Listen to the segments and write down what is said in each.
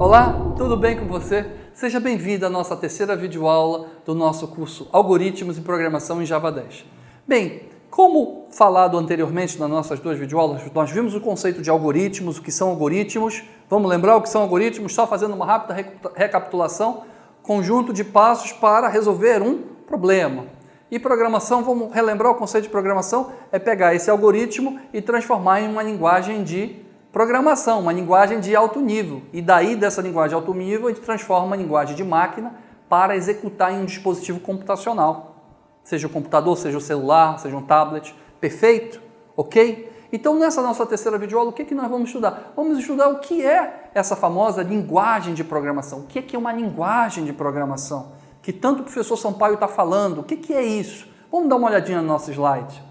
Olá, tudo bem com você? Seja bem-vindo à nossa terceira videoaula do nosso curso Algoritmos e Programação em Java 10. Bem, como falado anteriormente nas nossas duas videoaulas, nós vimos o conceito de algoritmos, o que são algoritmos. Vamos lembrar o que são algoritmos? Só fazendo uma rápida recapitulação. Conjunto de passos para resolver um problema. E programação, vamos relembrar o conceito de programação, é pegar esse algoritmo e transformar em uma linguagem de programação, uma linguagem de alto nível. E daí, dessa linguagem de alto nível, a gente transforma uma linguagem de máquina para executar em um dispositivo computacional. Seja o computador, seja o celular, seja um tablet. Perfeito? Ok? Então, nessa nossa terceira videoaula, o que nós vamos estudar? Vamos estudar o que é essa famosa linguagem de programação. O que é uma linguagem de programação? Que tanto o professor Sampaio está falando. O que é isso? Vamos dar uma olhadinha no nosso slide.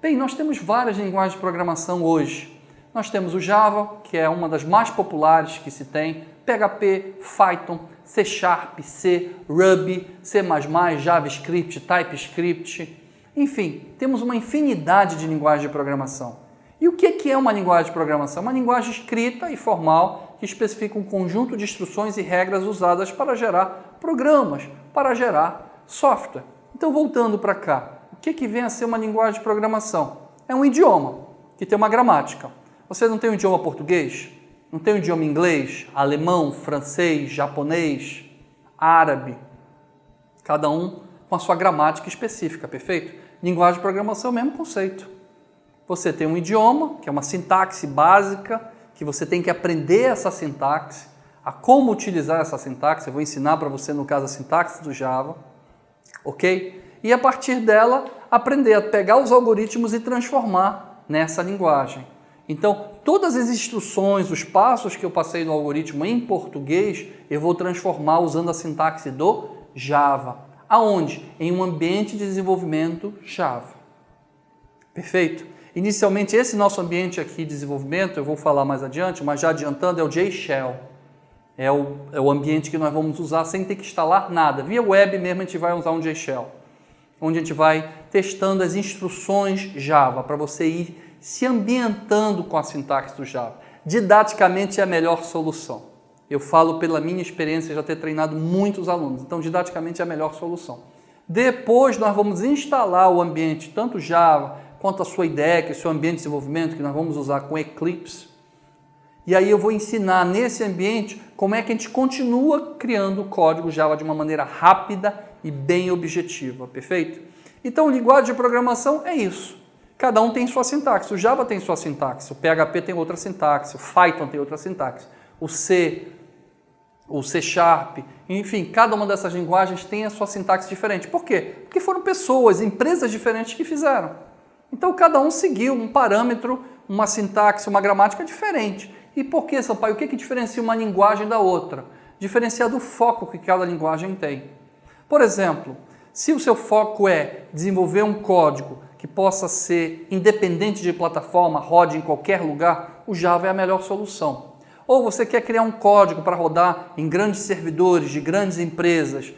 Bem, nós temos várias linguagens de programação hoje. Nós temos o Java, que é uma das mais populares que se tem, PHP, Python, C Sharp, C, Ruby, C++, JavaScript, TypeScript. Enfim, temos uma infinidade de linguagens de programação. E o que é uma linguagem de programação? Uma linguagem escrita e formal que especifica um conjunto de instruções e regras usadas para gerar programas, para gerar software. Então, voltando para cá, o que vem a ser uma linguagem de programação? É um idioma que tem uma gramática. Você não tem um idioma português? Não tem um idioma inglês, alemão, francês, japonês, árabe? Cada um com a sua gramática específica, perfeito? Linguagem de programação é o mesmo conceito. Você tem um idioma, que é uma sintaxe básica, que você tem que aprender essa sintaxe, a como utilizar essa sintaxe. Eu vou ensinar para você, no caso, a sintaxe do Java, ok? E a partir dela, aprender a pegar os algoritmos e transformar nessa linguagem. Então, todas as instruções, os passos que eu passei no algoritmo em português, eu vou transformar usando a sintaxe do Java. Aonde? Em um ambiente de desenvolvimento Java. Perfeito? Inicialmente, esse nosso ambiente aqui de desenvolvimento, eu vou falar mais adiante, mas já adiantando, é o JShell. É o ambiente que nós vamos usar sem ter que instalar nada. Via web mesmo a gente vai usar um JShell, onde a gente vai testando as instruções Java, para você ir se ambientando com a sintaxe do Java. Didaticamente é a melhor solução. Eu falo pela minha experiência, já ter treinado muitos alunos. Então, didaticamente é a melhor solução. Depois, nós vamos instalar o ambiente, tanto Java, quanto a sua IDE, que é o seu ambiente de desenvolvimento, que nós vamos usar com Eclipse. E aí eu vou ensinar nesse ambiente como é que a gente continua criando o código Java de uma maneira rápida e bem objetiva. Perfeito? Então, linguagem de programação é isso. Cada um tem sua sintaxe. O Java tem sua sintaxe, o PHP tem outra sintaxe, o Python tem outra sintaxe, o C Sharp, enfim, cada uma dessas linguagens tem a sua sintaxe diferente. Por quê? Porque foram pessoas, empresas diferentes que fizeram. Então, cada um seguiu um parâmetro, uma sintaxe, uma gramática diferente. E por que, Sampaio? O que diferencia uma linguagem da outra? Diferenciar do foco que cada linguagem tem. Por exemplo, se o seu foco é desenvolver um código que possa ser independente de plataforma, rode em qualquer lugar, o Java é a melhor solução. Ou você quer criar um código para rodar em grandes servidores de grandes empresas,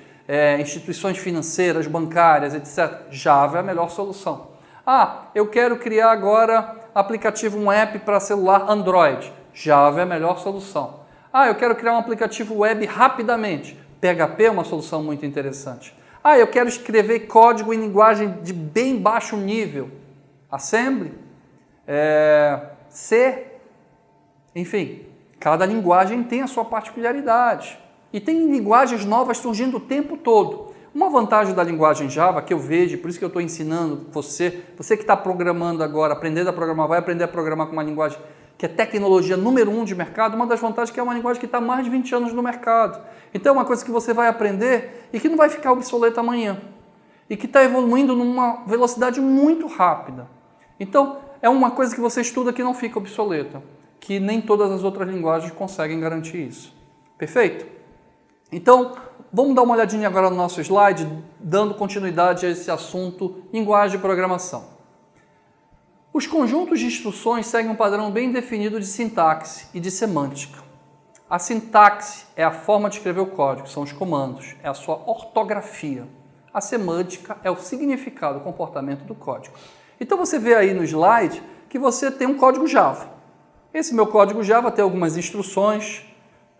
instituições financeiras, bancárias, etc. Java é a melhor solução. Ah, eu quero criar agora aplicativo, um app para celular Android. Java é a melhor solução. Ah, eu quero criar um aplicativo web rapidamente. PHP é uma solução muito interessante. Ah, eu quero escrever código em linguagem de bem baixo nível. Assembly, C, enfim, cada linguagem tem a sua particularidade. E tem linguagens novas surgindo o tempo todo. Uma vantagem da linguagem Java que eu vejo, por isso que eu estou ensinando você que está programando agora, aprendendo a programar, vai aprender a programar com uma linguagem que é tecnologia número 1 de mercado, uma das vantagens é que é uma linguagem que está há mais de 20 anos no mercado. Então é uma coisa que você vai aprender e que não vai ficar obsoleta amanhã. E que está evoluindo numa velocidade muito rápida. Então é uma coisa que você estuda que não fica obsoleta. Que nem todas as outras linguagens conseguem garantir isso. Perfeito? Então, vamos dar uma olhadinha agora no nosso slide, dando continuidade a esse assunto, linguagem de programação. Os conjuntos de instruções seguem um padrão bem definido de sintaxe e de semântica. A sintaxe é a forma de escrever o código, são os comandos, é a sua ortografia. A semântica é o significado, o comportamento do código. Então você vê aí no slide que você tem um código Java. Esse meu código Java tem algumas instruções,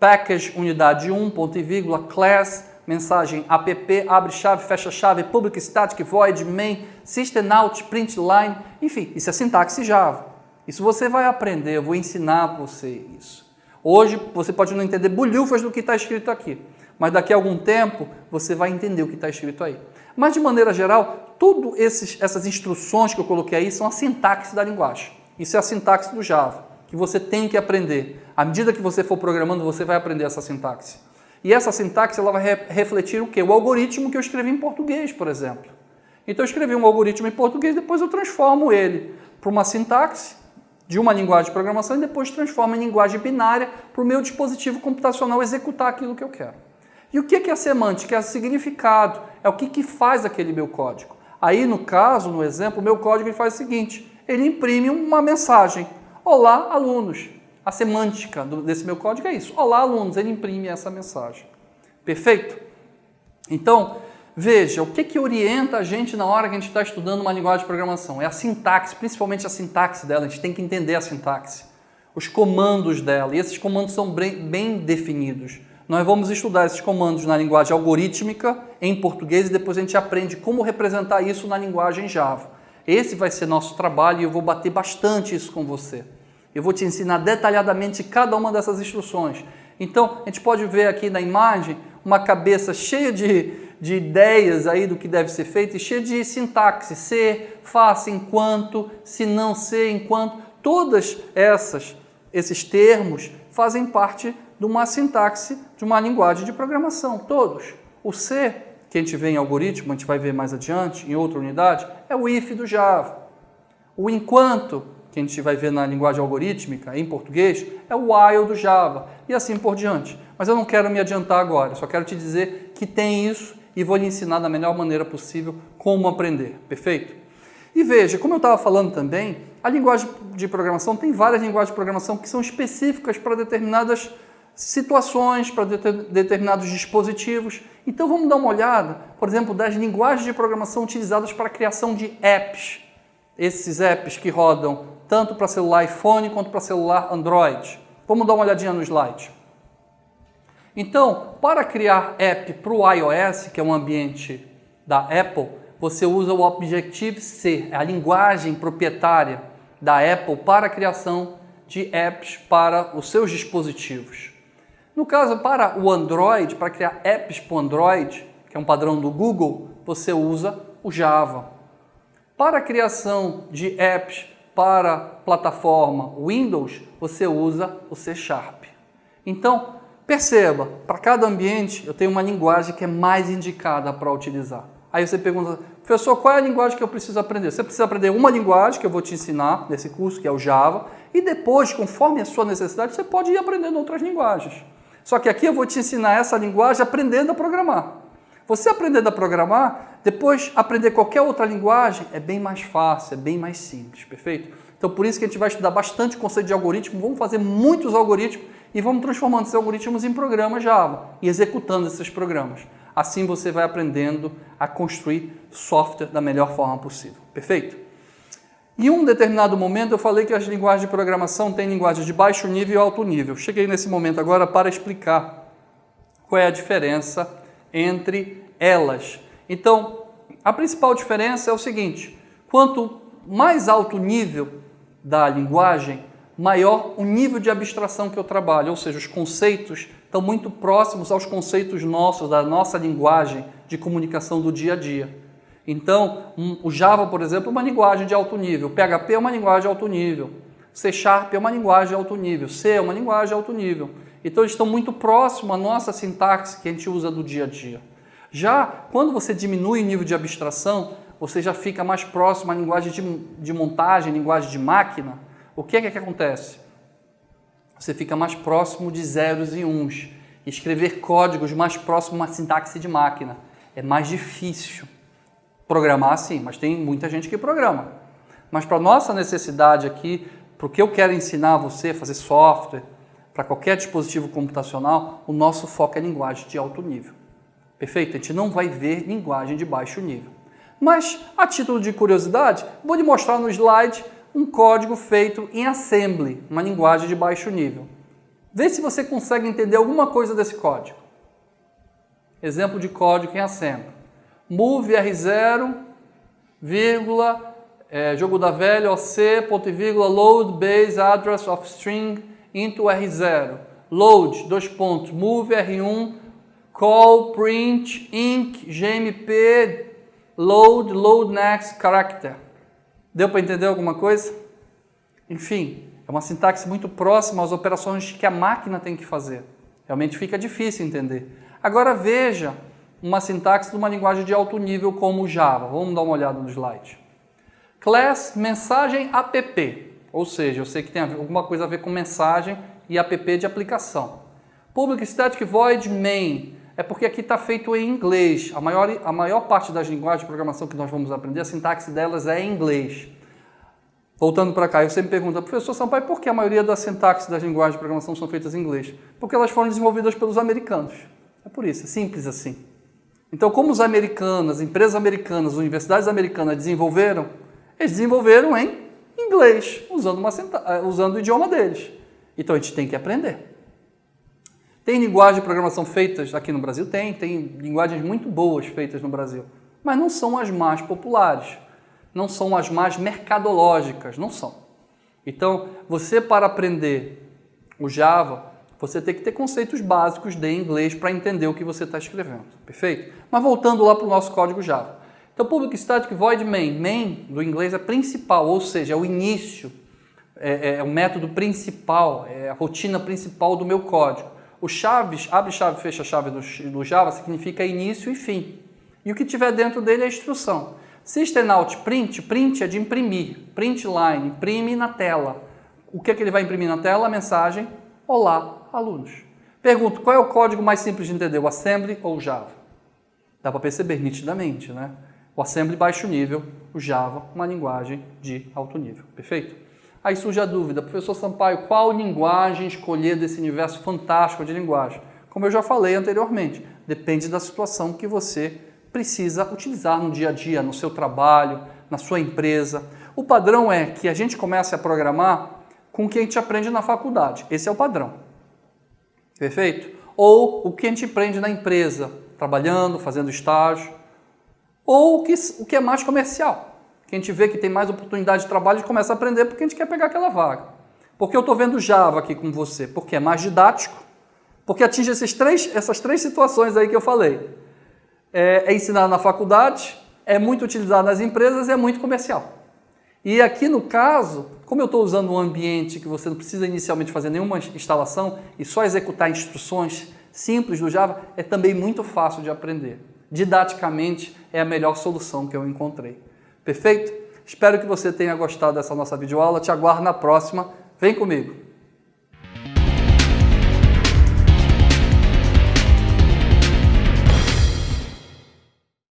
package, unidade 1, ponto e vírgula, class, mensagem app, abre chave, fecha chave, public static, void, main, system out, print line, enfim, isso é sintaxe Java. Isso você vai aprender, eu vou ensinar você isso. Hoje você pode não entender bolhufas do que está escrito aqui, mas daqui a algum tempo você vai entender o que está escrito aí. Mas de maneira geral, todas essas instruções que eu coloquei aí são a sintaxe da linguagem. Isso é a sintaxe do Java, que você tem que aprender. À medida que você for programando, você vai aprender essa sintaxe. E essa sintaxe ela vai refletir o quê? O algoritmo que eu escrevi em português, por exemplo. Então eu escrevi um algoritmo em português, depois eu transformo ele para uma sintaxe de uma linguagem de programação e depois transformo em linguagem binária para o meu dispositivo computacional executar aquilo que eu quero. E o que é a semântica? É o significado, é o que faz aquele meu código. Aí, no caso, no exemplo, o meu código ele faz o seguinte, ele imprime uma mensagem. Olá, alunos. A semântica desse meu código é isso. Olá, alunos. Ele imprime essa mensagem. Perfeito? Então, veja, o que orienta a gente na hora que a gente está estudando uma linguagem de programação? É a sintaxe, principalmente a sintaxe dela. A gente tem que entender a sintaxe. Os comandos dela. E esses comandos são bem definidos. Nós vamos estudar esses comandos na linguagem algorítmica, em português, e depois a gente aprende como representar isso na linguagem Java. Esse vai ser nosso trabalho e eu vou bater bastante isso com você. Eu vou te ensinar detalhadamente cada uma dessas instruções. Então, a gente pode ver aqui na imagem uma cabeça cheia de ideias aí do que deve ser feito e cheia de sintaxe. Se, faça, enquanto, se não, se, enquanto. Todas esses termos fazem parte de uma sintaxe de uma linguagem de programação. Todos. O se, que a gente vê em algoritmo, a gente vai ver mais adiante, em outra unidade, é o if do Java. O enquanto, que a gente vai ver na linguagem algorítmica, em português, é o while do Java, e assim por diante. Mas eu não quero me adiantar agora, só quero te dizer que tem isso e vou lhe ensinar da melhor maneira possível como aprender, perfeito? E veja, como eu estava falando também, a linguagem de programação tem várias linguagens de programação que são específicas para determinadas situações, para determinados dispositivos. Então vamos dar uma olhada, por exemplo, das linguagens de programação utilizadas para a criação de apps. Esses apps que rodam tanto para celular iPhone quanto para celular Android. Vamos dar uma olhadinha no slide. Então, para criar app para o iOS, que é um ambiente da Apple, você usa o Objective-C, é a linguagem proprietária da Apple para a criação de apps para os seus dispositivos. No caso, para o Android, para criar apps para o Android, que é um padrão do Google, você usa o Java. Para a criação de apps para a plataforma Windows, você usa o C#. Então, perceba, para cada ambiente eu tenho uma linguagem que é mais indicada para utilizar. Aí você pergunta, professor, qual é a linguagem que eu preciso aprender? Você precisa aprender uma linguagem que eu vou te ensinar nesse curso, que é o Java, e depois, conforme a sua necessidade, você pode ir aprendendo outras linguagens. Só que aqui eu vou te ensinar essa linguagem aprendendo a programar. Você aprendendo a programar, depois aprender qualquer outra linguagem é bem mais fácil, é bem mais simples, perfeito? Então por isso que a gente vai estudar bastante o conceito de algoritmo, vamos fazer muitos algoritmos e vamos transformando esses algoritmos em programas Java e executando esses programas. Assim você vai aprendendo a construir software da melhor forma possível, perfeito? Em um determinado momento eu falei que as linguagens de programação têm linguagem de baixo nível e alto nível. Cheguei nesse momento agora para explicar qual é a diferença entre elas. Então, a principal diferença é o seguinte, quanto mais alto o nível da linguagem, maior o nível de abstração que eu trabalho, ou seja, os conceitos estão muito próximos aos conceitos nossos, da nossa linguagem de comunicação do dia a dia. Então, o Java, por exemplo, é uma linguagem de alto nível, o PHP é uma linguagem de alto nível, C# é uma linguagem de alto nível, C é uma linguagem de alto nível. Então, eles estão muito próximos à nossa sintaxe que a gente usa do dia a dia. Já quando você diminui o nível de abstração, você já fica mais próximo à linguagem de montagem, linguagem de máquina. O que é que acontece? Você fica mais próximo de zeros e uns. Escrever códigos mais próximo a uma sintaxe de máquina. É mais difícil. Programar sim, mas tem muita gente que programa. Mas para a nossa necessidade aqui, para o que eu quero ensinar você a fazer software, para qualquer dispositivo computacional, o nosso foco é linguagem de alto nível. Perfeito? A gente não vai ver linguagem de baixo nível. Mas, a título de curiosidade, vou lhe mostrar no slide um código feito em Assembly, uma linguagem de baixo nível. Vê se você consegue entender alguma coisa desse código. Exemplo de código em assembly. Move R0, vírgula, jogo da velha, OC, ponto e vírgula, load base address of string into R0. Load, dois pontos, move R1, call, print, inc, gmp, load next character. Deu para entender alguma coisa? Enfim, é uma sintaxe muito próxima às operações que a máquina tem que fazer. Realmente fica difícil entender. Agora veja uma sintaxe de uma linguagem de alto nível como o Java. Vamos dar uma olhada no slide. Class mensagem app, ou seja, eu sei que tem alguma coisa a ver com mensagem e app de aplicação. Public static void main, é porque aqui está feito em inglês. A maior parte das linguagens de programação que nós vamos aprender, a sintaxe delas é em inglês. Voltando para cá, você me pergunta, professor Sampaio, por que a maioria das sintaxes das linguagens de programação são feitas em inglês? Porque elas foram desenvolvidas pelos americanos. É por isso, é simples assim. Então, como os americanos, as empresas americanas, as universidades americanas desenvolveram, eles desenvolveram em inglês, usando o idioma deles. Então, a gente tem que aprender. Tem linguagem de programação feitas aqui no Brasil? Tem linguagens muito boas feitas no Brasil, mas não são as mais populares, não são as mais mercadológicas, não são. Então, você para aprender o Java, você tem que ter conceitos básicos de inglês para entender o que você está escrevendo, perfeito? Mas voltando lá para o nosso código Java. Então, public static void main. Main, do inglês, é principal, ou seja, é o início, é o método principal, é a rotina principal do meu código. O chaves, abre chave, fecha chave do Java, significa início e fim. E o que tiver dentro dele é a instrução. System out print, print é de imprimir. Print line, imprime na tela. O que é que ele vai imprimir na tela? A mensagem, olá, alunos. Pergunto, qual é o código mais simples de entender, o Assembly ou o Java? Dá para perceber nitidamente, né? O Assembly baixo nível, o Java, uma linguagem de alto nível, perfeito? Aí surge a dúvida, professor Sampaio, qual linguagem escolher desse universo fantástico de linguagem? Como eu já falei anteriormente, depende da situação que você precisa utilizar no dia a dia, no seu trabalho, na sua empresa. O padrão é que a gente comece a programar com o que a gente aprende na faculdade. Esse é o padrão. Perfeito? Ou o que a gente aprende na empresa, trabalhando, fazendo estágio. Ou o que é mais comercial. Que a gente vê que tem mais oportunidade de trabalho e começa a aprender porque a gente quer pegar aquela vaga. Porque eu estou vendo Java aqui com você? Porque é mais didático. Porque atinge essas três situações aí que eu falei. É ensinado na faculdade, é muito utilizado nas empresas e é muito comercial. E aqui no caso, como eu estou usando um ambiente que você não precisa inicialmente fazer nenhuma instalação e só executar instruções simples do Java, é também muito fácil de aprender. Didaticamente é a melhor solução que eu encontrei. Perfeito? Espero que você tenha gostado dessa nossa videoaula. Te aguardo na próxima. Vem comigo!